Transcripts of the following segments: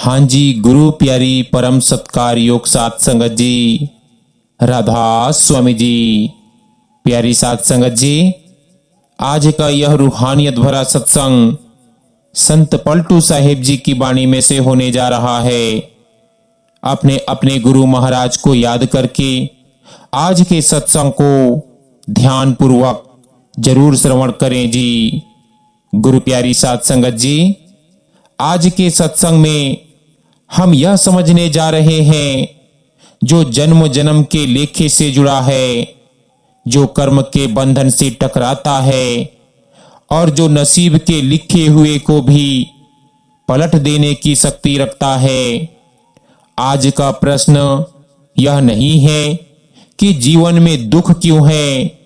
हाँ जी, गुरु प्यारी परम सत्कार योग साध संगत जी, राधा स्वामी जी। प्यारी साध संगत जी, आज का यह रूहानियत भरा सत्संग संत पलटू साहिब जी की वाणी में से होने जा रहा है। अपने अपने गुरु महाराज को याद करके आज के सत्संग को ध्यान पूर्वक जरूर श्रवण करें जी। गुरु प्यारी साध संगत जी, आज के सत्संग में हम यह समझने जा रहे हैं, जो जन्म जन्म के लेखे से जुड़ा है, जो कर्म के बंधन से टकराता है और जो नसीब के लिखे हुए को भी पलट देने की शक्ति रखता है। आज का प्रश्न यह नहीं है कि जीवन में दुख क्यों है।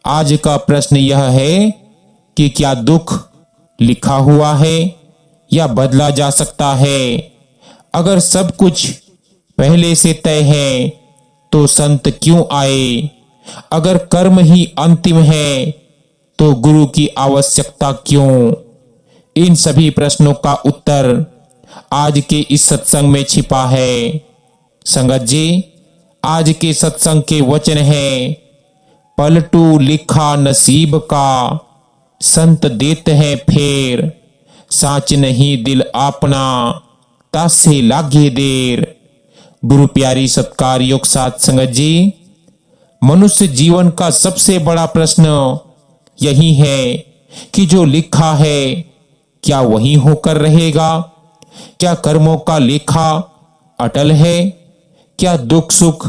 आज का प्रश्न यह है कि क्या दुख लिखा हुआ है या बदला जा सकता है। अगर सब कुछ पहले से तय है तो संत क्यों आए। अगर कर्म ही अंतिम है तो गुरु की आवश्यकता क्यों। इन सभी प्रश्नों का उत्तर आज के इस सत्संग में छिपा है। संगत जी, आज के सत्संग के वचन हैं, पलटू लिखा नसीब का, संत देते हैं फेर, साच नहीं दिल अपना, तासे लागे देर। गुरु प्यारी सत्कार योग साध संगत जी, मनुष्य जीवन का सबसे बड़ा प्रश्न यही है कि जो लिखा है क्या वही होकर रहेगा। क्या कर्मों का लेखा अटल है। क्या दुख सुख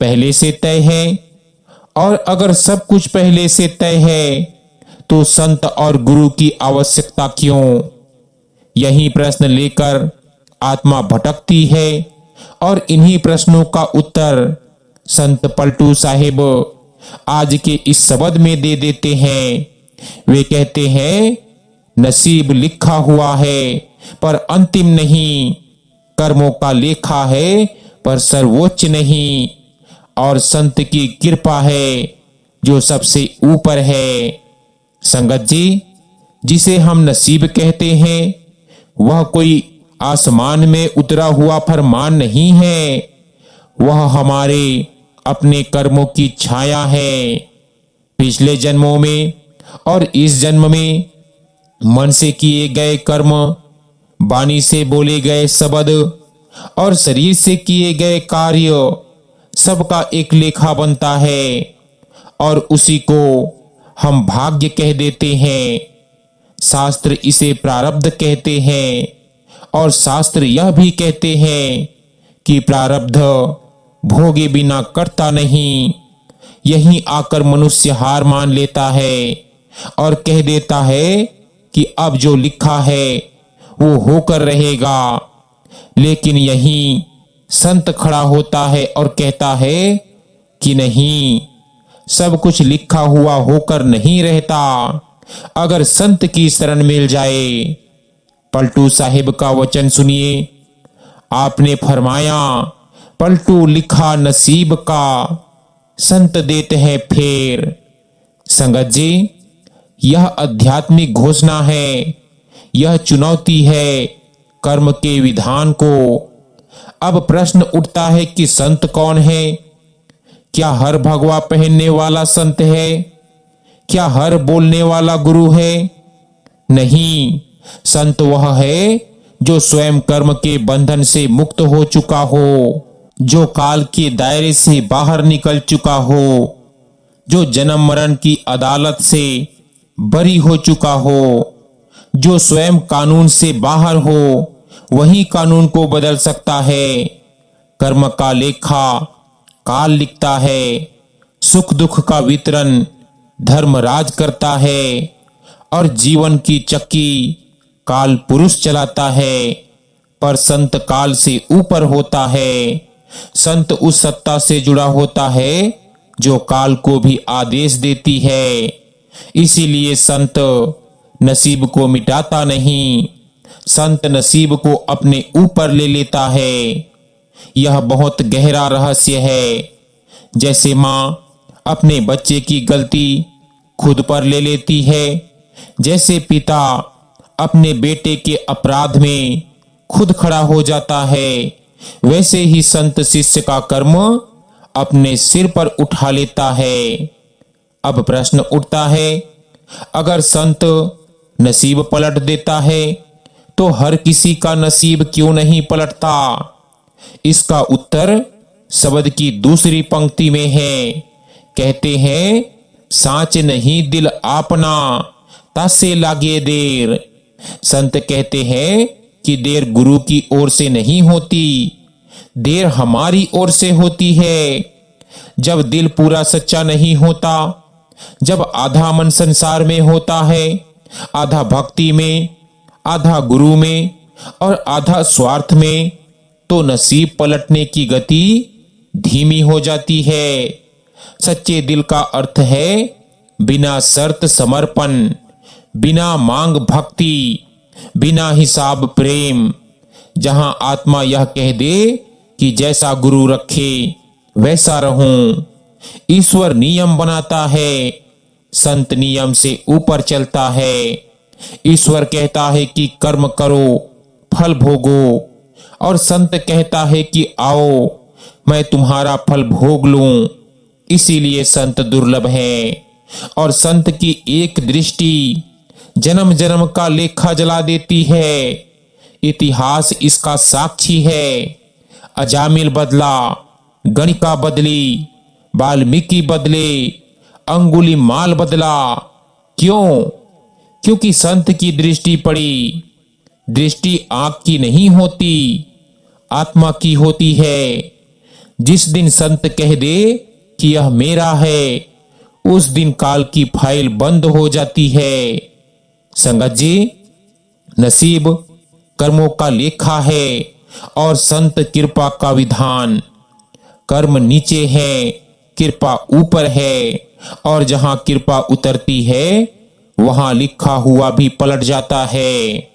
पहले से तय है। और अगर सब कुछ पहले से तय है तो संत और गुरु की आवश्यकता क्यों। यही प्रश्न लेकर आत्मा भटकती है और इन्हीं प्रश्नों का उत्तर संत पलटू साहिब आज के इस शब्द में दे देते हैं। वे कहते हैं, नसीब लिखा हुआ है पर अंतिम नहीं, कर्मों का लेखा है पर सर्वोच्च नहीं, और संत की कृपा है जो सबसे ऊपर है। संगत जी, जिसे हम नसीब कहते हैं वह कोई आसमान में उतरा हुआ फरमान नहीं है। वह हमारे अपने कर्मों की छाया है। पिछले जन्मों में और इस जन्म में मन से किए गए कर्म, वाणी से बोले गए शब्द और शरीर से किए गए कार्य, सबका एक लेखा बनता है और उसी को हम भाग्य कह देते हैं। शास्त्र इसे प्रारब्ध कहते हैं और शास्त्र यह भी कहते हैं कि प्रारब्ध भोगे बिना करता नहीं। यहीं आकर मनुष्य हार मान लेता है और कह देता है कि अब जो लिखा है वो होकर रहेगा। लेकिन यहीं संत खड़ा होता है और कहता है कि नहीं, सब कुछ लिखा हुआ होकर नहीं रहता। अगर संत की शरण मिल जाए। पलटू साहिब का वचन सुनिए। आपने फरमाया, पलटू लिखा नसीब का, संत देते हैं फेर। संगत जी, यह आध्यात्मिक घोषणा है, यह चुनौती है कर्म के विधान को। अब प्रश्न उठता है कि संत कौन है। क्या हर भगवा पहनने वाला संत है। क्या हर बोलने वाला गुरु है। नहीं, संत वह है जो स्वयं कर्म के बंधन से मुक्त हो चुका हो, जो काल के दायरे से बाहर निकल चुका हो, जो जन्म मरण की अदालत से बरी हो चुका हो, जो स्वयं कानून से बाहर हो, वही कानून को बदल सकता है। कर्म का लेखा काल लिखता है, सुख दुख का वितरण धर्मराज करता है और जीवन की चक्की काल पुरुष चलाता है। पर संत काल से ऊपर होता है। संत उस सत्ता से जुड़ा होता है जो काल को भी आदेश देती है। इसीलिए संत नसीब को मिटाता नहीं, संत नसीब को अपने ऊपर ले लेता है। यह बहुत गहरा रहस्य है। जैसे माँ अपने बच्चे की गलती खुद पर ले लेती है, जैसे पिता अपने बेटे के अपराध में खुद खड़ा हो जाता है, वैसे ही संत शिष्य का कर्म अपने सिर पर उठा लेता है। अब प्रश्न उठता है, अगर संत नसीब पलट देता है तो हर किसी का नसीब क्यों नहीं पलटता? इसका उत्तर शब्द की दूसरी पंक्ति में है। कहते हैं, साच नहीं दिल आपना, तासे लागे देर। संत कहते हैं कि देर गुरु की ओर से नहीं होती, देर हमारी ओर से होती है। जब दिल पूरा सच्चा नहीं होता, जब आधा मन संसार में होता है, आधा भक्ति में, आधा गुरु में और आधा स्वार्थ में, तो नसीब पलटने की गति धीमी हो जाती है। सच्चे दिल का अर्थ है बिना शर्त समर्पण, बिना मांग भक्ति, बिना हिसाब प्रेम। जहां आत्मा यह कह दे कि जैसा गुरु रखे वैसा रहूं। ईश्वर नियम बनाता है, संत नियम से ऊपर चलता है। ईश्वर कहता है कि कर्म करो, फल भोगो, और संत कहता है कि आओ मैं तुम्हारा फल भोग लूं। इसीलिए संत दुर्लभ है, और संत की एक दृष्टि जन्म जन्म का लेखा जला देती है। इतिहास इसका साक्षी है। अजामिल बदला, गणिका बदली, वाल्मीकि बदले, अंगुलीमाल बदला। क्यों? क्योंकि संत की दृष्टि पड़ी। दृष्टि आंख की नहीं होती, आत्मा की होती है। जिस दिन संत कह दे कि यह मेरा है, उस दिन काल की फाइल बंद हो जाती है। संगत जी, नसीब कर्मों का लेखा है और संत कृपा का विधान। कर्म नीचे है, कृपा ऊपर है, और जहां कृपा उतरती है वहां लिखा हुआ भी पलट जाता है।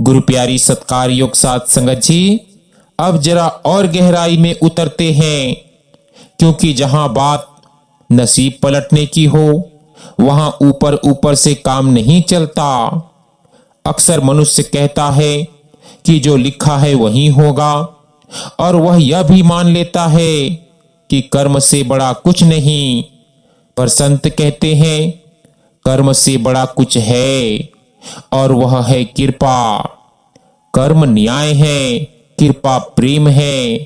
गुरु प्यारी सत्कार योग साथ संगत जी, अब जरा और गहराई में उतरते हैं, क्योंकि जहां बात नसीब पलटने की हो वहां ऊपर ऊपर से काम नहीं चलता। अक्सर मनुष्य कहता है कि जो लिखा है वही होगा, और वह यह भी मान लेता है कि कर्म से बड़ा कुछ नहीं। पर संत कहते हैं कर्म से बड़ा कुछ है, और वह है कृपा। कर्म न्याय है, कृपा प्रेम है।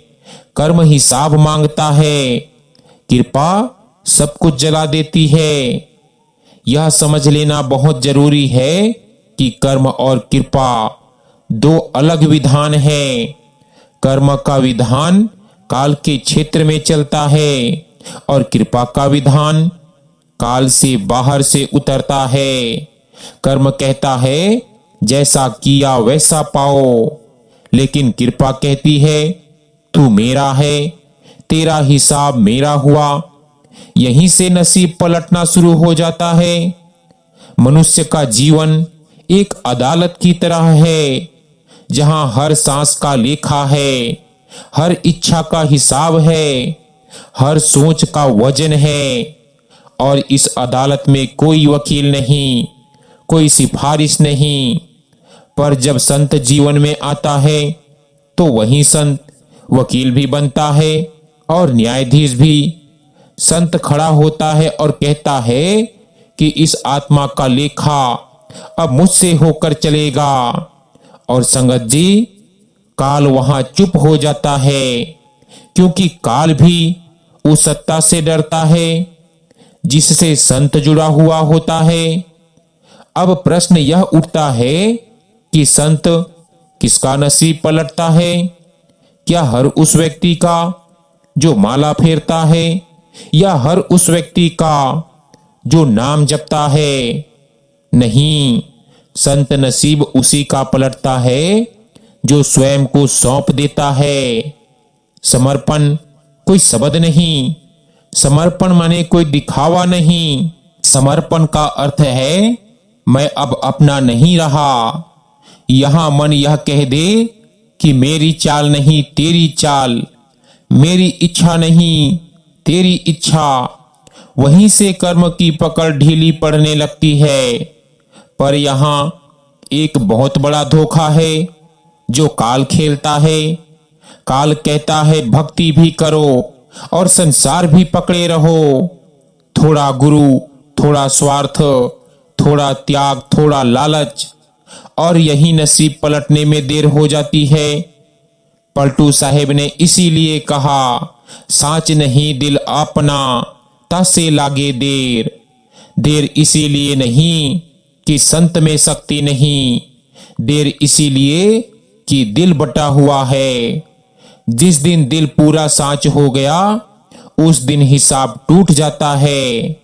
कर्म हिसाब मांगता है, कृपा सब कुछ जला देती है। यह समझ लेना बहुत जरूरी है कि कर्म और कृपा दो अलग विधान हैं। कर्म का विधान काल के क्षेत्र में चलता है, और कृपा का विधान काल से बाहर से उतरता है। कर्म कहता है जैसा किया वैसा पाओ, लेकिन कृपा कहती है तू मेरा है, तेरा हिसाब मेरा हुआ। यहीं से नसीब पलटना शुरू हो जाता है। मनुष्य का जीवन एक अदालत की तरह है, जहां हर सांस का लेखा है, हर इच्छा का हिसाब है, हर सोच का वजन है। और इस अदालत में कोई वकील नहीं, कोई सिफारिश नहीं। पर जब संत जीवन में आता है तो वही संत वकील भी बनता है और न्यायाधीश भी। संत खड़ा होता है और कहता है कि इस आत्मा का लेखा अब मुझसे होकर चलेगा। और संगत जी, काल वहां चुप हो जाता है, क्योंकि काल भी उस सत्ता से डरता है जिससे संत जुड़ा हुआ होता है। अब प्रश्न यह उठता है कि संत किसका नसीब पलटता है? क्या हर उस व्यक्ति का जो माला फेरता है, या हर उस व्यक्ति का जो नाम जपता है? नहीं, संत नसीब उसी का पलटता है जो स्वयं को सौंप देता है। समर्पण कोई शब्द नहीं, समर्पण माने कोई दिखावा नहीं। समर्पण का अर्थ है मैं अब अपना नहीं रहा। यहां मन यह कह दे कि मेरी चाल नहीं तेरी चाल, मेरी इच्छा नहीं तेरी इच्छा। वहीं से कर्म की पकड़ ढीली पड़ने लगती है। पर यहां एक बहुत बड़ा धोखा है। जो काल खेलता है। काल कहता है भक्ति भी करो और संसार भी पकड़े रहो। थोड़ा गुरु, थोड़ा स्वार्थ, थोड़ा त्याग, थोड़ा लालच, और यही नसीब पलटने में देर हो जाती है। पलटू साहेब ने इसीलिए कहा, साच नहीं दिल अपना, तासे लागे देर। देर इसीलिए नहीं कि संत में शक्ति नहीं, देर इसीलिए कि दिल बटा हुआ है। जिस दिन दिल पूरा साच हो गया, उस दिन हिसाब टूट जाता है।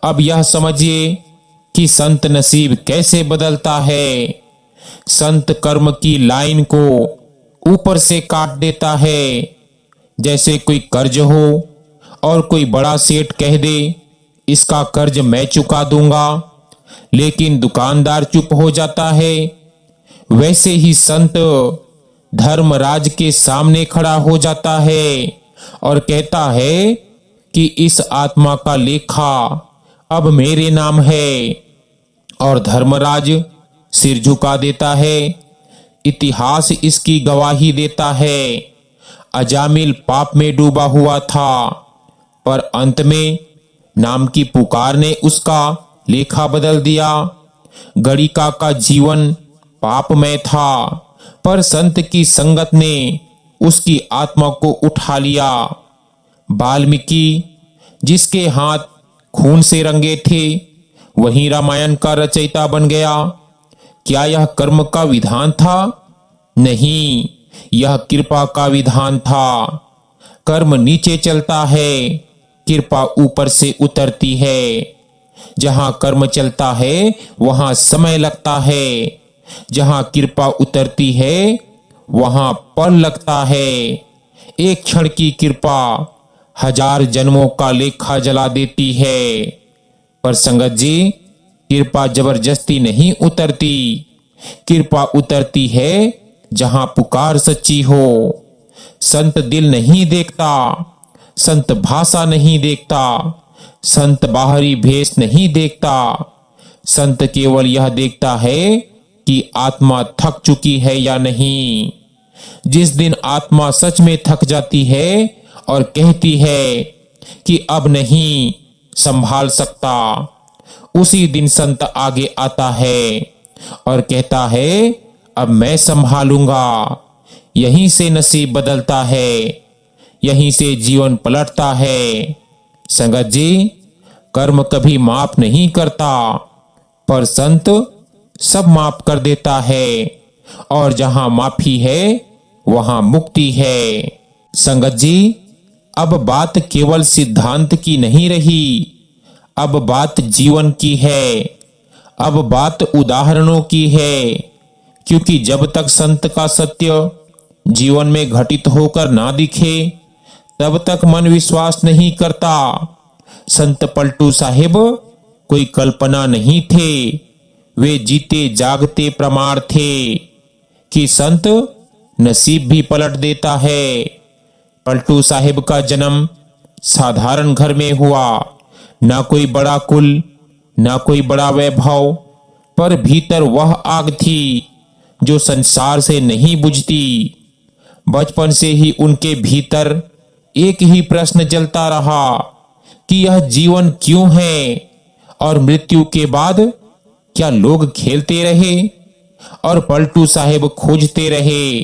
अब यह समझिए कि संत नसीब कैसे बदलता है। संत कर्म की लाइन को ऊपर से काट देता है। जैसे कोई कर्ज हो और कोई बड़ा सेठ कह दे, इसका कर्ज मैं चुका दूंगा, लेकिन दुकानदार चुप हो जाता है। वैसे ही संत धर्मराज के सामने खड़ा हो जाता है और कहता है कि इस आत्मा का लेखा अब मेरे नाम है। और धर्मराज सिर झुका देता है। इतिहास इसकी गवाही देता है। अजामिल पाप में डूबा हुआ था, पर अंत में नाम की पुकार ने उसका लेखा बदल दिया। गणिका का जीवन पाप में था, पर संत की संगत ने उसकी आत्मा को उठा लिया। वाल्मीकि जिसके हाथ खून से रंगे थे, वही रामायण का रचयिता बन गया। क्या यह कर्म का विधान था? नहीं, यह कृपा का विधान था। कर्म नीचे चलता है, कृपा ऊपर से उतरती है। जहां कर्म चलता है वहां समय लगता है, जहां कृपा उतरती है वहां पल लगता है। एक क्षण की कृपा 1000 जन्मों का लेखा जला देती है। पर संगत जी, कृपा जबरदस्ती नहीं उतरती। कृपा उतरती है जहां पुकार सच्ची हो। संत दिल नहीं देखता, संत भाषा नहीं देखता, संत बाहरी भेष नहीं देखता। संत केवल यह देखता है कि आत्मा थक चुकी है या नहीं। जिस दिन आत्मा सच में थक जाती है और कहती है कि अब नहीं संभाल सकता, उसी दिन संत आगे आता है और कहता है अब मैं संभालूंगा। यहीं से नसीब बदलता है, यहीं से जीवन पलटता है। संगत जी, कर्म कभी माफ नहीं करता, पर संत सब माफ कर देता है। और जहां माफी है वहां मुक्ति है। संगत जी, अब बात केवल सिद्धांत की नहीं रही, अब बात जीवन की है, अब बात उदाहरणों की है। क्योंकि जब तक संत का सत्य जीवन में घटित होकर ना दिखे, तब तक मन विश्वास नहीं करता। संत पलटू साहिब कोई कल्पना नहीं थे, वे जीते जागते प्रमाण थे कि संत नसीब भी पलट देता है। पलटू साहिब का जन्म साधारण घर में हुआ, ना कोई बड़ा कुल, ना कोई बड़ा वैभव, पर भीतर वह आग थी जो संसार से नहीं बुझती। बचपन से ही उनके भीतर एक ही प्रश्न जलता रहा कि यह जीवन क्यों है और मृत्यु के बाद क्या लोग खेलते रहे और पलटू साहिब खोजते रहे।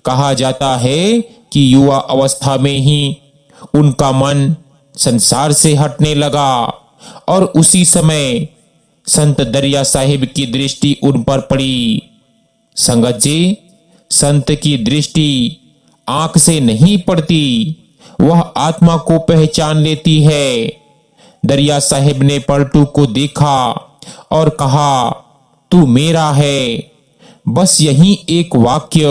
कहा जाता है कि युवा अवस्था में ही उनका मन संसार से हटने लगा और उसी समय संत दरिया साहिब की दृष्टि उन पर पड़ी। संगत जी, संत की दृष्टि आंख से नहीं पड़ती, वह आत्मा को पहचान लेती है। दरिया साहिब ने पलटू को देखा और कहा, तू मेरा है। बस यही एक वाक्य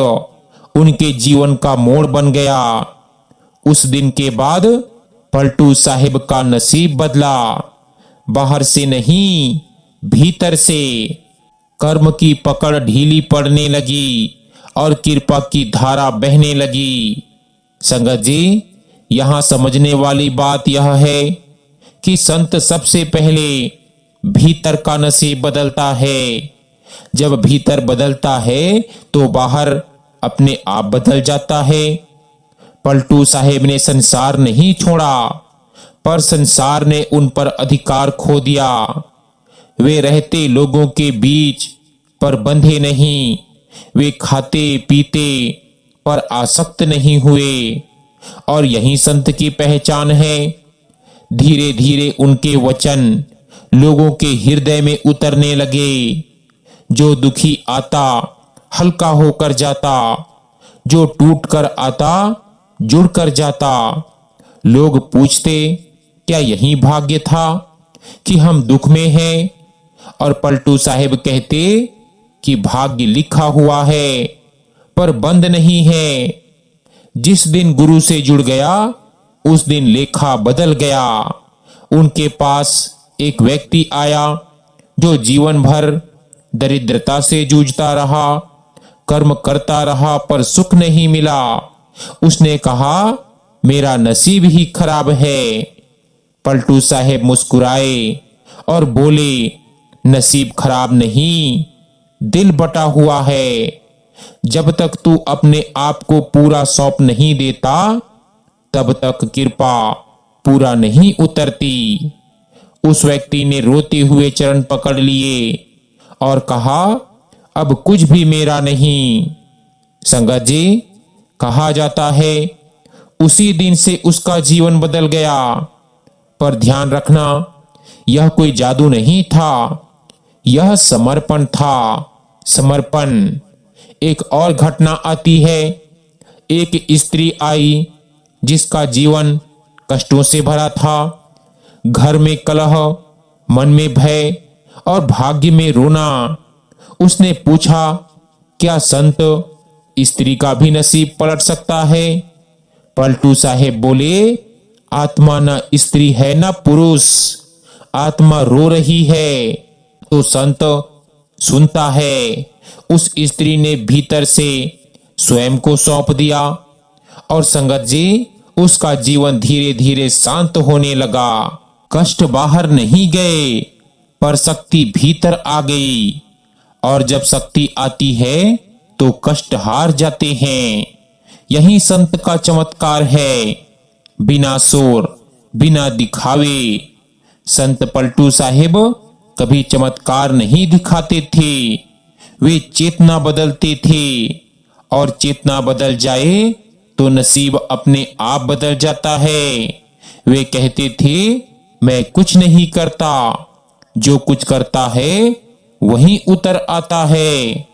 उनके जीवन का मोड़ बन गया। उस दिन के बाद पलटू साहिब का नसीब बदला, बाहर से नहीं भीतर से। कर्म की पकड़ ढीली पड़ने लगी और कृपा की धारा बहने लगी। संगत जी, यहां समझने वाली बात यह है कि संत सबसे पहले भीतर का नसीब बदलता है। जब भीतर बदलता है तो बाहर अपने आप बदल जाता है। पलटू साहेब ने संसार नहीं छोड़ा, पर संसार ने उन पर अधिकार खो दिया। वे रहते लोगों के बीच पर बंधे नहीं, वे खाते पीते पर आसक्त नहीं हुए। और यही संत की पहचान है। धीरे धीरे उनके वचन लोगों के हृदय में उतरने लगे। जो दुखी आता हल्का होकर जाता, जो टूट कर आता जुड़ कर जाता। लोग पूछते, क्या यही भाग्य था कि हम दुख में हैं? और पलटू साहेब कहते कि भाग्य लिखा हुआ है पर बंद नहीं है। जिस दिन गुरु से जुड़ गया उस दिन लेखा बदल गया। उनके पास एक व्यक्ति आया जो जीवन भर दरिद्रता से जूझता रहा, कर्म करता रहा पर सुख नहीं मिला। उसने कहा, मेरा नसीब ही खराब है। पलटू साहेब मुस्कुराए और बोले, नसीब खराब नहीं, दिल बटा हुआ है। जब तक तू अपने आप को पूरा सौंप नहीं देता तब तक कृपा पूरा नहीं उतरती। उस व्यक्ति ने रोते हुए चरण पकड़ लिए और कहा, अब कुछ भी मेरा नहीं। संगत जी, कहा जाता है उसी दिन से उसका जीवन बदल गया। पर ध्यान रखना, यह कोई जादू नहीं था, यह समर्पण था। समर्पण। एक और घटना आती है। एक स्त्री आई जिसका जीवन कष्टों से भरा था। घर में कलह, मन में भय और भाग्य में रोना। उसने पूछा, क्या संत, स्त्री का भी नसीब पलट सकता है? पलटू साहेब बोले, आत्मा न स्त्री है न पुरुष, आत्मा रो रही है तो संत सुनता है। उस स्त्री ने भीतर से स्वयं को सौंप दिया और संगत जी, उसका जीवन धीरे धीरे शांत होने लगा। कष्ट बाहर नहीं गए पर शक्ति भीतर आ गई। और जब शक्ति आती है तो कष्ट हार जाते हैं। यही संत का चमत्कार है। बिना शोर, बिना दिखावे। संत पलटू साहेब कभी चमत्कार नहीं दिखाते थे, वे चेतना बदलते थे। और चेतना बदल जाए तो नसीब अपने आप बदल जाता है। वे कहते थे, मैं कुछ नहीं करता, जो कुछ करता है वही उतर आता है।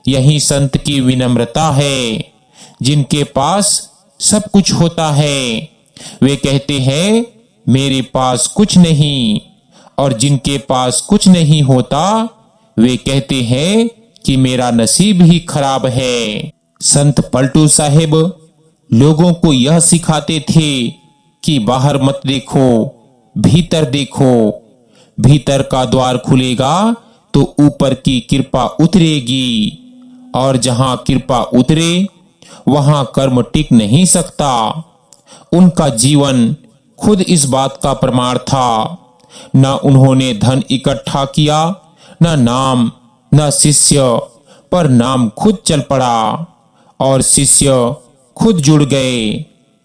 यही संत की विनम्रता है। जिनके पास सब कुछ होता है वे कहते हैं, मेरे पास कुछ नहीं। और जिनके पास कुछ नहीं होता वे कहते हैं कि मेरा नसीब ही खराब है। संत पलटू साहेब लोगों को यह सिखाते थे कि बाहर मत देखो, भीतर देखो। भीतर का द्वार खुलेगा तो ऊपर की कृपा उतरेगी। और जहां कृपा उतरे वहां कर्म टिक नहीं सकता। उनका जीवन खुद इस बात का प्रमाण था। न उन्होंने धन इकट्ठा किया, न नाम, न शिष्य, पर नाम खुद चल पड़ा और शिष्य खुद जुड़ गए।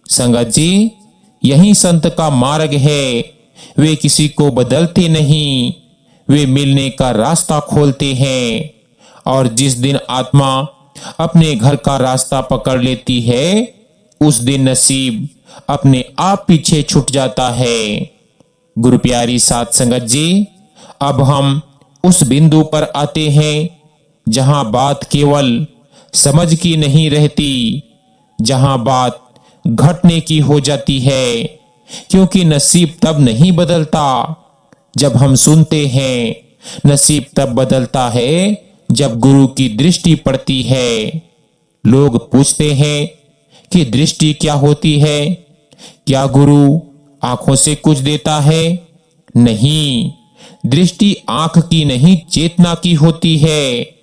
संगत जी, यही संत का मार्ग है। वे किसी को बदलते नहीं, वे मिलने का रास्ता खोलते हैं। और जिस दिन आत्मा अपने घर का रास्ता पकड़ लेती है उस दिन नसीब अपने आप पीछे छूट जाता है। गुरु प्यारी साध संगत जी, अब हम उस बिंदु पर आते हैं जहां बात केवल समझ की नहीं रहती, जहां बात घटने की हो जाती है। क्योंकि नसीब तब नहीं बदलता जब हम सुनते हैं, नसीब तब बदलता है जब गुरु की दृष्टि पड़ती है। लोग पूछते हैं कि दृष्टि क्या होती है? क्या गुरु आंखों से कुछ देता है? नहीं, दृष्टि आंख की नहीं, चेतना की होती है।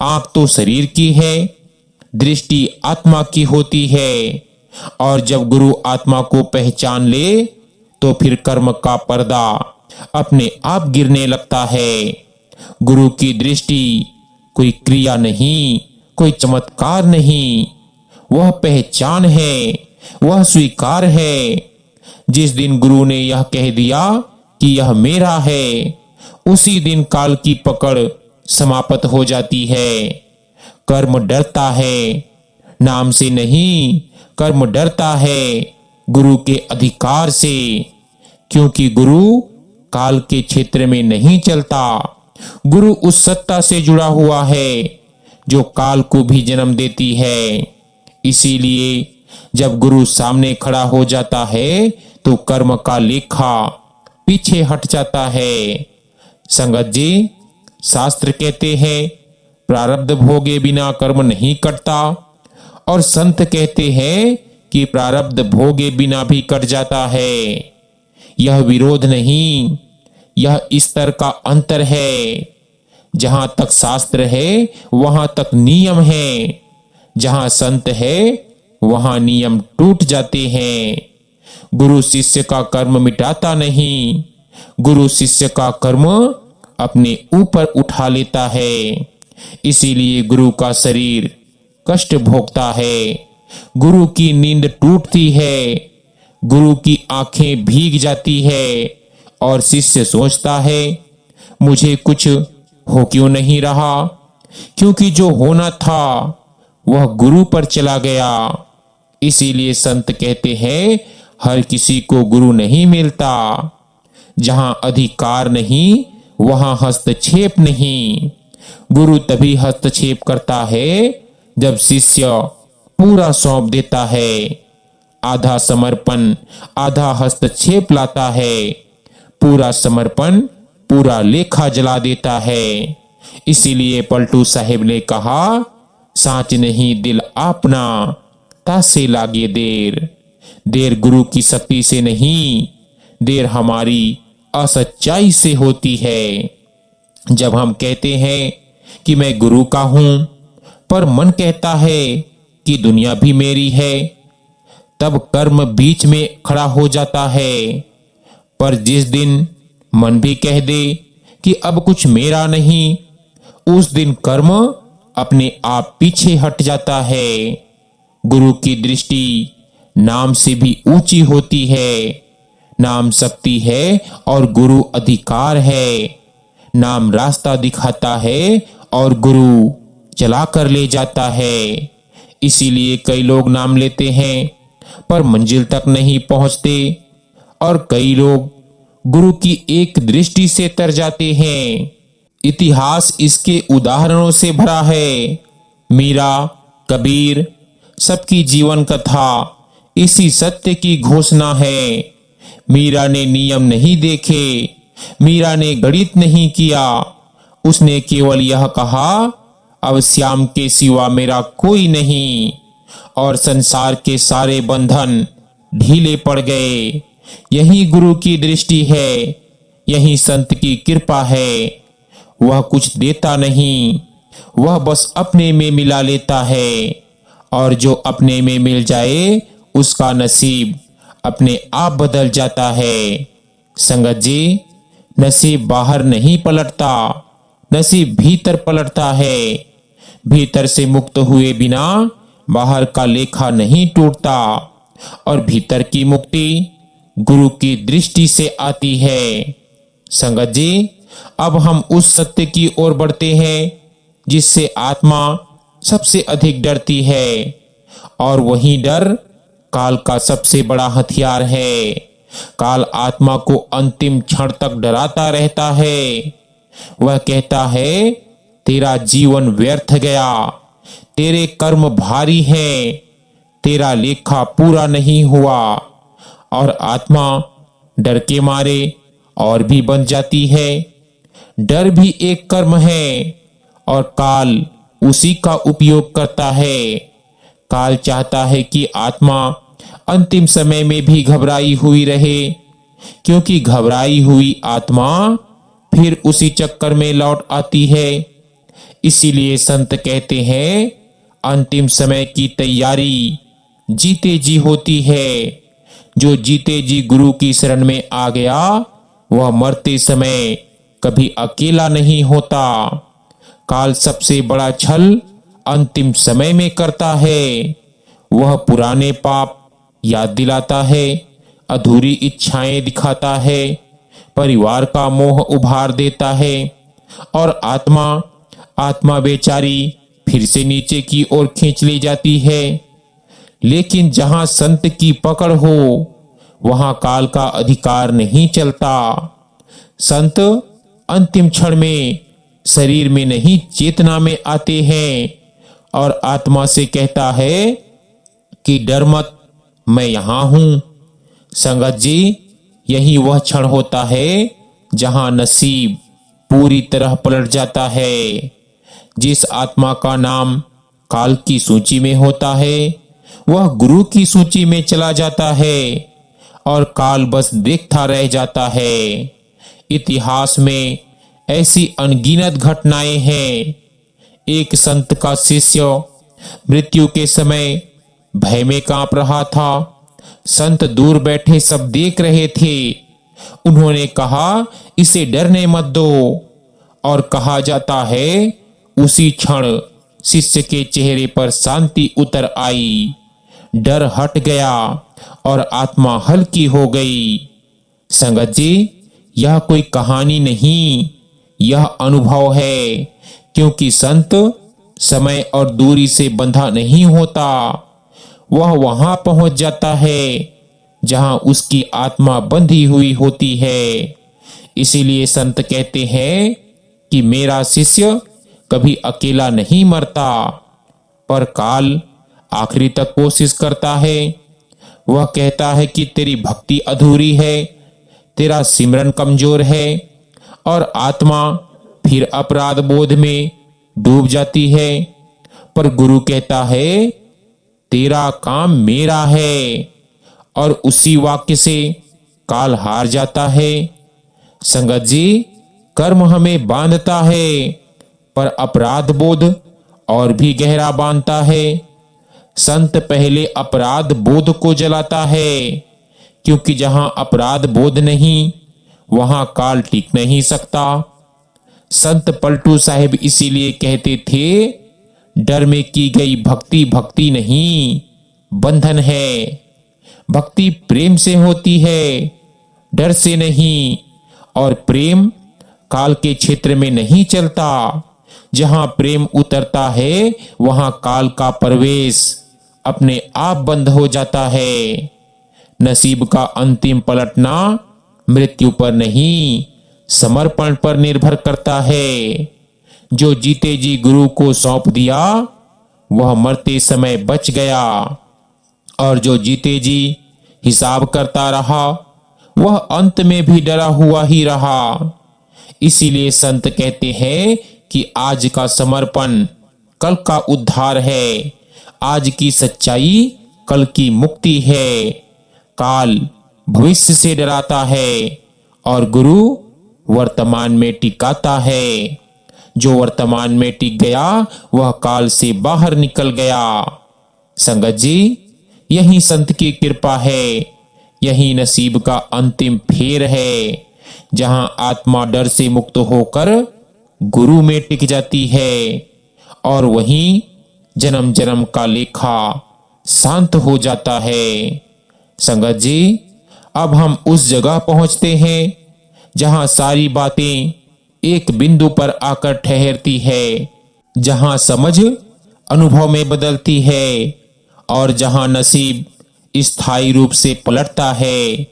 आंख तो शरीर की है, दृष्टि आत्मा की होती है। और जब गुरु आत्मा को पहचान ले तो फिर कर्म का पर्दा अपने आप गिरने लगता है। गुरु की दृष्टि कोई क्रिया नहीं, कोई चमत्कार नहीं, वह पहचान है, वह स्वीकार है। जिस दिन गुरु ने यह कह दिया कि यह मेरा है, उसी दिन काल की पकड़ समाप्त हो जाती है। कर्म डरता है, नाम से नहीं, कर्म डरता है गुरु के अधिकार से, क्योंकि गुरु काल के क्षेत्र में नहीं चलता। गुरु उस सत्ता से जुड़ा हुआ है जो काल को भी जन्म देती है। इसीलिए जब गुरु सामने खड़ा हो जाता है तो कर्म का लेखा पीछे हट जाता है। संगत जी, शास्त्र कहते हैं प्रारब्ध भोगे बिना कर्म नहीं कटता, और संत कहते हैं कि प्रारब्ध भोगे बिना भी कट जाता है। यह विरोध नहीं, यह स्तर का अंतर है। जहां तक शास्त्र है वहां तक नियम है, जहां संत है वहां नियम टूट जाते हैं। गुरु शिष्य का कर्म मिटाता नहीं, गुरु शिष्य का कर्म अपने ऊपर उठा लेता है। इसीलिए गुरु का शरीर कष्ट भोगता है, गुरु की नींद टूटती है, गुरु की आंखें भीग जाती है, और शिष्य सोचता है मुझे कुछ हो क्यों नहीं रहा, क्योंकि जो होना था वह गुरु पर चला गया। इसीलिए संत कहते हैं हर किसी को गुरु नहीं मिलता। जहां अधिकार नहीं वहां हस्तक्षेप नहीं। गुरु तभी हस्तक्षेप करता है जब शिष्य पूरा सौंप देता है। आधा समर्पण आधा हस्तक्षेप लाता है, पूरा समर्पण पूरा लेखा जला देता है। इसीलिए पलटू साहिब ने कहा, साच नहीं दिल अपना, तासे लागे देर। देर गुरु की शक्ति से नहीं, देर हमारी असच्चाई से होती है। जब हम कहते हैं कि मैं गुरु का हूं, पर मन कहता है कि दुनिया भी मेरी है, तब कर्म बीच में खड़ा हो जाता है। पर जिस दिन मन भी कह दे कि अब कुछ मेरा नहीं, उस दिन कर्म अपने आप पीछे हट जाता है। गुरु की दृष्टि नाम से भी ऊंची होती है। नाम शक्ति है और गुरु अधिकार है। नाम रास्ता दिखाता है और गुरु चला कर ले जाता है। इसीलिए कई लोग नाम लेते हैं पर मंजिल तक नहीं पहुंचते, और कई लोग गुरु की एक दृष्टि से तर जाते हैं। इतिहास इसके उदाहरणों से भरा है। मीरा, कबीर, सबकी जीवन कथा इसी सत्य की घोषणा है। मीरा ने नियम नहीं देखे, मीरा ने गणित नहीं किया, उसने केवल यह कहा, अब श्याम के सिवा मेरा कोई नहीं, और संसार के सारे बंधन ढीले पड़ गए। यही गुरु की दृष्टि है, यही संत की कृपा है। वह कुछ देता नहीं, वह बस अपने में मिला लेता है, और जो अपने में मिल जाए उसका नसीब अपने आप बदल जाता है। संगत जी, नसीब बाहर नहीं पलटता, नसीब भीतर पलटता है। भीतर से मुक्त हुए बिना बाहर का लेखा नहीं टूटता, और भीतर की मुक्ति गुरु की दृष्टि से आती है। संगत जी, अब हम उस सत्य की ओर बढ़ते हैं जिससे आत्मा सबसे अधिक डरती है, और वही डर काल का सबसे बड़ा हथियार है। काल आत्मा को अंतिम क्षण तक डराता रहता है। वह कहता है तेरा जीवन व्यर्थ गया, तेरे कर्म भारी हैं, तेरा लेखा पूरा नहीं हुआ, और आत्मा डर के मारे और भी बन जाती है। डर भी एक कर्म है और काल उसी का उपयोग करता है। काल चाहता है कि आत्मा अंतिम समय में भी घबराई हुई रहे, क्योंकि घबराई हुई आत्मा फिर उसी चक्कर में लौट आती है। इसीलिए संत कहते हैं अंतिम समय की तैयारी जीते जी होती है। जो जीते जी गुरु की शरण में आ गया वह मरते समय कभी अकेला नहीं होता। काल सबसे बड़ा छल अंतिम समय में करता है। वह पुराने पाप याद दिलाता है, अधूरी इच्छाएं दिखाता है, परिवार का मोह उभार देता है और आत्मा बेचारी फिर से नीचे की ओर खींच ली जाती है। लेकिन जहां संत की पकड़ हो वहां काल का अधिकार नहीं चलता। संत अंतिम क्षण में शरीर में नहीं चेतना में आते हैं और आत्मा से कहता है कि डर मत, मैं यहां हूं। संगत जी, यही वह क्षण होता है जहां नसीब पूरी तरह पलट जाता है। जिस आत्मा का नाम काल की सूची में होता है वह गुरु की सूची में चला जाता है और काल बस देखता रह जाता है। इतिहास में ऐसी अनगिनत घटनाएं हैं। एक संत का शिष्य मृत्यु के समय भय में कांप रहा था। संत दूर बैठे सब देख रहे थे। उन्होंने कहा, इसे डरने मत दो। और कहा जाता है उसी क्षण शिष्य के चेहरे पर शांति उतर आई, डर हट गया और आत्मा हल्की हो गई। संगत जी, यह कोई कहानी नहीं, यह अनुभव है। क्योंकि संत समय और दूरी से बंधा नहीं होता, वह वहां पहुंच जाता है जहां उसकी आत्मा बंधी हुई होती है। इसीलिए संत कहते हैं कि मेरा शिष्य कभी अकेला नहीं मरता, पर काल आखिरी तक कोशिश करता है। वह कहता है कि तेरी भक्ति अधूरी है, तेरा सिमरन कमजोर है और आत्मा फिर अपराध बोध में डूब जाती है। पर गुरु कहता है तेरा काम मेरा है और उसी वाक्य से काल हार जाता है। संगत जी, कर्म हमें बांधता है पर अपराध बोध और भी गहरा बांधता है। संत पहले अपराध बोध को जलाता है, क्योंकि जहां अपराध बोध नहीं वहां काल टिक नहीं सकता। संत पलटू साहिब इसीलिए कहते थे, डर में की गई भक्ति भक्ति नहीं, बंधन है। भक्ति प्रेम से होती है, डर से नहीं। और प्रेम काल के क्षेत्र में नहीं चलता। जहां प्रेम उतरता है वहां काल का प्रवेश अपने आप बंद हो जाता है। नसीब का अंतिम पलटना मृत्यु पर नहीं, समर्पण पर निर्भर करता है। जो जीते जी गुरु को सौंप दिया वह मरते समय बच गया, और जो जीते जी हिसाब करता रहा वह अंत में भी डरा हुआ ही रहा। इसीलिए संत कहते हैं कि आज का समर्पण कल का उद्धार है, आज की सच्चाई कल की मुक्ति है। काल भविष्य से डराता है और गुरु वर्तमान में टिकाता है। जो वर्तमान में टिक गया वह काल से बाहर निकल गया। संगत जी, यही संत की कृपा है, यही नसीब का अंतिम फेर है, जहां आत्मा डर से मुक्त होकर गुरु में टिक जाती है और वहीं जन्म जन्म का लेखा शांत हो जाता है। संगत जी, अब हम उस जगह पहुंचते हैं जहां सारी बातें एक बिंदु पर आकर ठहरती है, जहां समझ अनुभव में बदलती है और जहां नसीब स्थायी रूप से पलटता है।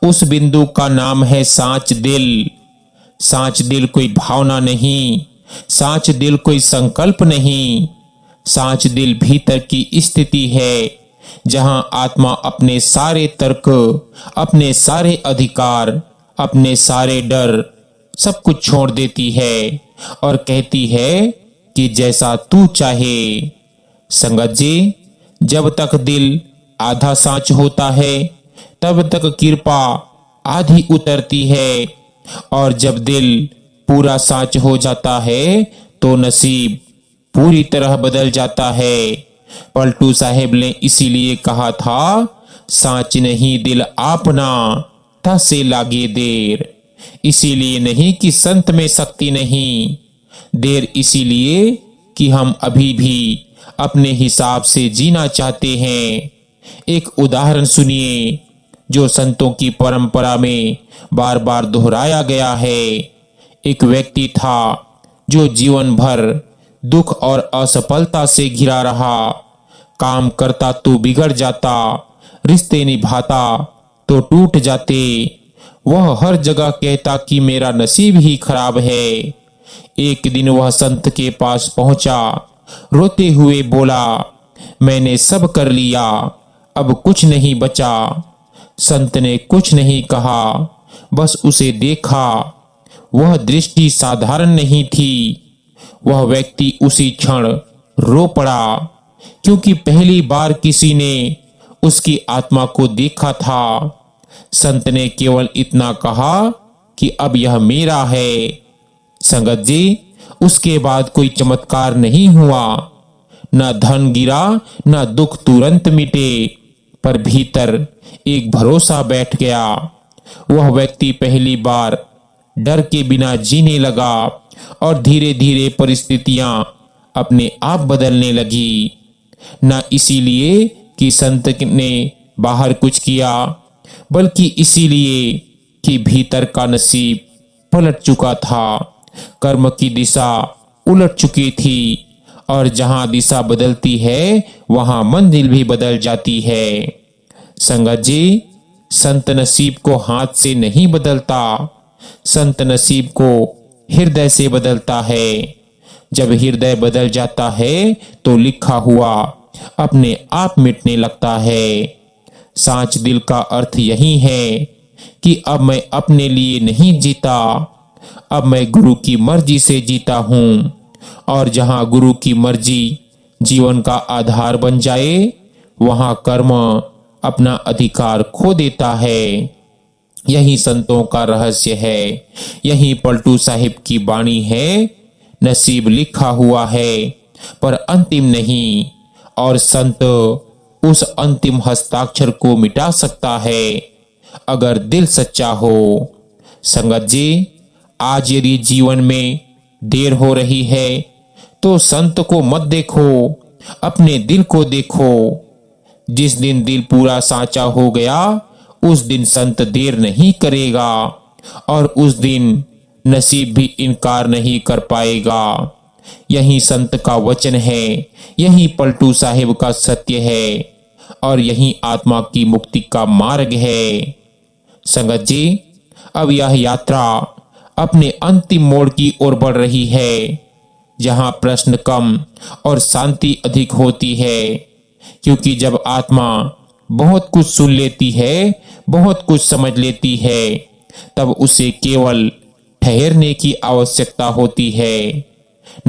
उस बिंदु का नाम है साच दिल। साच दिल कोई भावना नहीं, साच दिल कोई संकल्प नहीं, साच दिल भीतर की स्थिति है जहां आत्मा अपने सारे तर्क, अपने सारे अधिकार, अपने सारे डर सब कुछ छोड़ देती है और कहती है कि जैसा तू चाहे। संगत जी, जब तक दिल आधा साच होता है तब तक कृपा आधी उतरती है, और जब दिल पूरा साच हो जाता है तो नसीब पूरी तरह बदल जाता है। पलटू साहेब ने इसीलिए कहा था, साच नहीं दिल आपना, था से लागे देर। इसीलिए नहीं कि संत में शक्ति नहीं, देर इसीलिए कि हम अभी भी अपने हिसाब से जीना चाहते हैं। एक उदाहरण सुनिए जो संतों की परंपरा में बार बार दोहराया गया है। एक व्यक्ति था जो जीवन भर दुख और असफलता से घिरा रहा। काम करता तो बिगड़ जाता, रिश्ते निभाता तो टूट जाते। वह हर जगह कहता कि मेरा नसीब ही खराब है। एक दिन वह संत के पास पहुंचा, रोते हुए बोला, मैंने सब कर लिया, अब कुछ नहीं बचा। संत ने कुछ नहीं कहा, बस उसे देखा। वह दृष्टि साधारण नहीं थी। वह व्यक्ति उसी क्षण रो पड़ा, क्योंकि पहली बार किसी ने उसकी आत्मा को देखा था। संत ने केवल इतना कहा कि अब यह मेरा है। संगत जी, उसके बाद कोई चमत्कार नहीं हुआ। न धन गिरा, न दुख तुरंत मिटे, पर भीतर एक भरोसा बैठ गया। वह व्यक्ति पहली बार डर के बिना जीने लगा और धीरे धीरे परिस्थितियां अपने आप बदलने लगी। न इसीलिए कि संत ने बाहर कुछ किया, बल्कि इसीलिए कि भीतर का नसीब पलट चुका था। कर्म की दिशा उलट चुकी थी, और जहां दिशा बदलती है वहां मंजिल भी बदल जाती है। संगत जी, संत नसीब को हाथ से नहीं बदलता, संत नसीब को हृदय से बदलता है। जब हृदय बदल जाता है तो लिखा हुआ अपने आप मिटने लगता है। सांच दिल का अर्थ यही है कि अब मैं अपने लिए नहीं जीता, अब मैं गुरु की मर्जी से जीता हूं। और जहां गुरु की मर्जी जीवन का आधार बन जाए, वहां कर्म अपना अधिकार खो देता है। यही संतों का रहस्य है, यही पलटू साहिब की बाणी है। नसीब लिखा हुआ है पर अंतिम नहीं, और संत उस अंतिम हस्ताक्षर को मिटा सकता है अगर दिल सच्चा हो। संगत जी, आज यदि जीवन में देर हो रही है तो संत को मत देखो, अपने दिल को देखो। जिस दिन दिल पूरा साचा हो गया, उस दिन संत देर नहीं करेगा, और उस दिन नसीब भी इनकार नहीं कर पाएगा। यही संत का वचन है, यही पलटू साहिब का सत्य है, और यही आत्मा की मुक्ति का मार्ग है। संगत जी, अब यह यात्रा अपने अंतिम मोड़ की ओर बढ़ रही है, जहां प्रश्न कम और शांति अधिक होती है। क्योंकि जब आत्मा बहुत कुछ सुन लेती है, बहुत कुछ समझ लेती है, तब उसे केवल ठहरने की आवश्यकता होती है।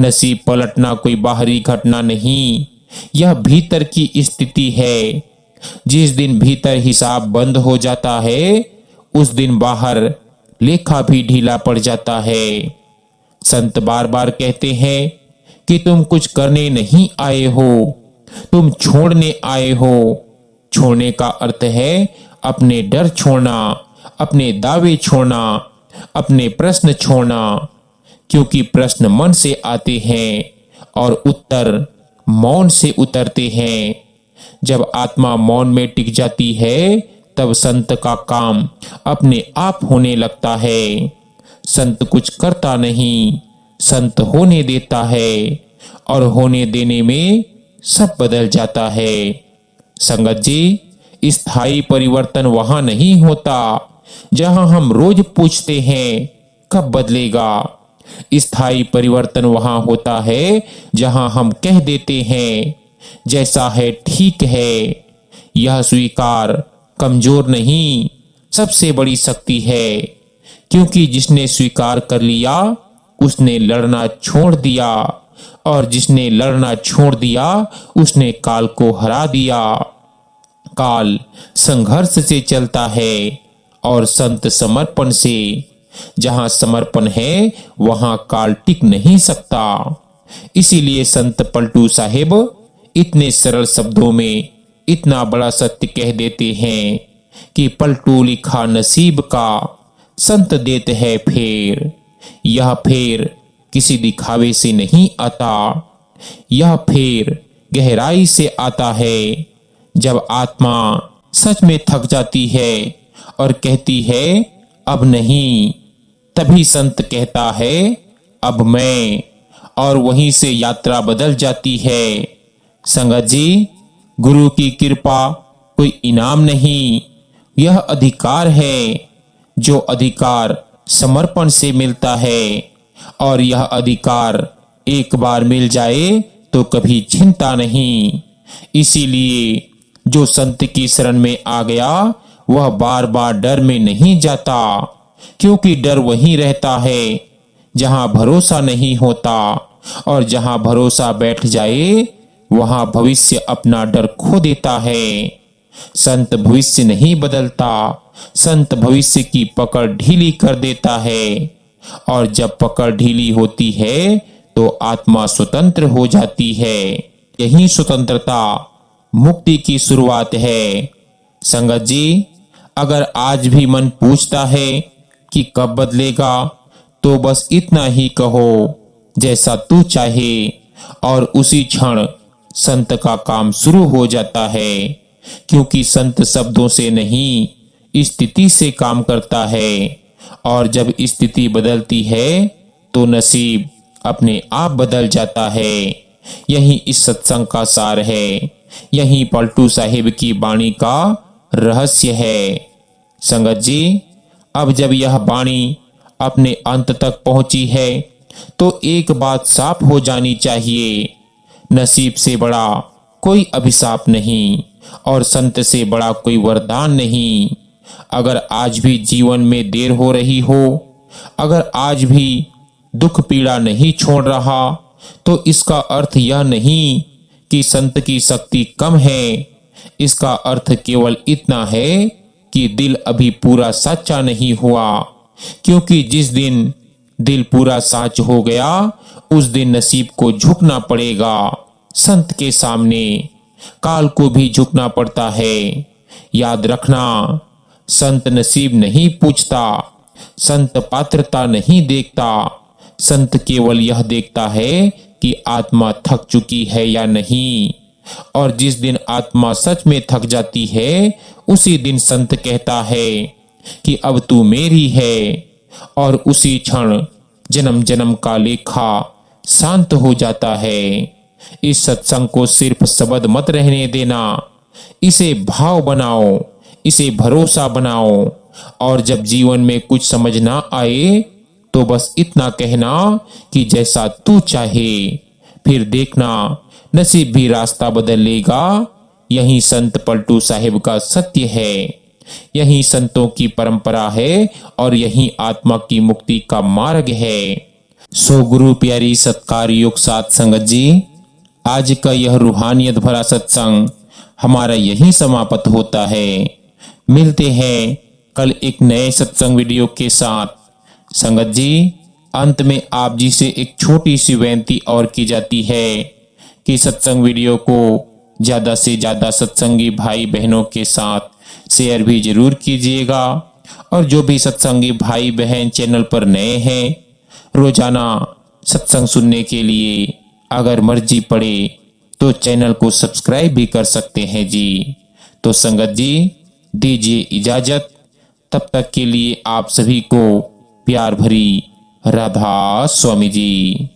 नसीब पलटना कोई बाहरी घटना नहीं, यह भीतर की स्थिति है। जिस दिन भीतर हिसाब बंद हो जाता है, उस दिन बाहर लेखा भी ढीला पड़ जाता है। संत बार बार कहते हैं कि तुम कुछ करने नहीं आए हो, तुम छोड़ने आए हो। छोड़ने का अर्थ है अपने डर छोड़ना, अपने दावे छोड़ना, अपने प्रश्न छोड़ना। क्योंकि प्रश्न मन से आते हैं और उत्तर मौन से उतरते हैं। जब आत्मा मौन में टिक जाती है, तब संत का काम अपने आप होने लगता है। संत कुछ करता नहीं, संत होने देता है, और होने देने में सब बदल जाता है। संगत जी, स्थायी परिवर्तन वहां नहीं होता जहां हम रोज पूछते हैं कब बदलेगा। स्थायी परिवर्तन वहां होता है जहां हम कह देते हैं जैसा है ठीक है। यह स्वीकार कमजोर नहीं, सबसे बड़ी शक्ति है। क्योंकि जिसने स्वीकार कर लिया, उसने लड़ना छोड़ दिया, और जिसने लड़ना छोड़ दिया, उसने काल को हरा दिया। काल संघर्ष से चलता है और संत समर्पण से। जहां समर्पण है वहां काल टिक नहीं सकता। इसीलिए संत पलटू साहिब इतने सरल शब्दों में इतना बड़ा सत्य कह देते हैं कि पलटू लिखा नसीब का, संत देते हैं फेर। यह फेर किसी दिखावे से नहीं आता, यह फिर गहराई से आता है जब आत्मा सच में थक जाती है और कहती है अब नहीं। तभी संत कहता है अब मैं, और वहीं से यात्रा बदल जाती है। संगत जी, गुरु की कृपा कोई इनाम नहीं, यह अधिकार है, जो अधिकार समर्पण से मिलता है। और यह अधिकार एक बार मिल जाए तो कभी छिनता नहीं। इसीलिए जो संत की शरण में आ गया वह बार बार डर में नहीं जाता, क्योंकि डर वहीं रहता है जहां भरोसा नहीं होता, और जहां भरोसा बैठ जाए वहां भविष्य अपना डर खो देता है। संत भविष्य नहीं बदलता, संत भविष्य की पकड़ ढीली कर देता है, और जब पकड़ ढीली होती है तो आत्मा स्वतंत्र हो जाती है। यही स्वतंत्रता मुक्ति की शुरुआत है। संगत जी, अगर आज भी मन पूछता है कि कब बदलेगा, तो बस इतना ही कहो जैसा तू चाहे, और उसी क्षण संत का काम शुरू हो जाता है। क्योंकि संत शब्दों से नहीं स्थिति से काम करता है, और जब स्थिति बदलती है तो नसीब अपने आप बदल जाता है। यही इस सत्संग का सार है, यही पलटू साहिब की वाणी का रहस्य है। संगत जी, अब जब यह वाणी अपने अंत तक पहुंची है तो एक बात साफ हो जानी चाहिए, नसीब से बड़ा कोई अभिशाप नहीं, और संत से बड़ा कोई वरदान नहीं। अगर आज भी जीवन में देर हो रही हो, अगर आज भी दुख पीड़ा नहीं छोड़ रहा, तो इसका अर्थ यह नहीं कि संत की शक्ति कम है। इसका अर्थ केवल इतना है कि दिल अभी पूरा सच्चा नहीं हुआ। क्योंकि जिस दिन दिल पूरा साच हो गया उस दिन नसीब को झुकना पड़ेगा। संत के सामने काल को भी झुकना पड़ता है। याद रखना, संत नसीब नहीं पूछता, संत पात्रता नहीं देखता, संत केवल यह देखता है कि आत्मा थक चुकी है या नहीं। और जिस दिन आत्मा सच में थक जाती है उसी दिन संत कहता है कि अब तू मेरी है, और उसी क्षण जन्म जन्म का लेखा शांत हो जाता है। इस सत्संग को सिर्फ शब्द मत रहने देना, इसे भाव बनाओ, इसे भरोसा बनाओ, और जब जीवन में कुछ समझ ना आए तो बस इतना कहना कि जैसा तू चाहे, फिर देखना नसीब भी रास्ता बदल लेगा। यही संत पलटू साहिब का सत्य है, यही संतों की परंपरा है, और यही आत्मा की मुक्ति का मार्ग है। सो गुरु प्यारी सत्कार योग साथ संगत जी, आज का यह रूहानियत भरा सत्संग हमारा यही समाप्त होता है। मिलते हैं कल एक नए सत्संग वीडियो के साथ। संगत जी, अंत में आप जी से एक छोटी सी बेनती और की जाती है कि सत्संग वीडियो को ज्यादा से ज्यादा सत्संगी भाई बहनों के साथ शेयर भी जरूर कीजिएगा। और जो भी सत्संगी भाई बहन चैनल पर नए हैं, रोजाना सत्संग सुनने के लिए अगर मर्जी पड़े तो चैनल को सब्सक्राइब भी कर सकते हैं जी। तो संगत जी, दीजिए इजाजत, तब तक के लिए आप सभी को प्यार भरी राधा स्वामी जी।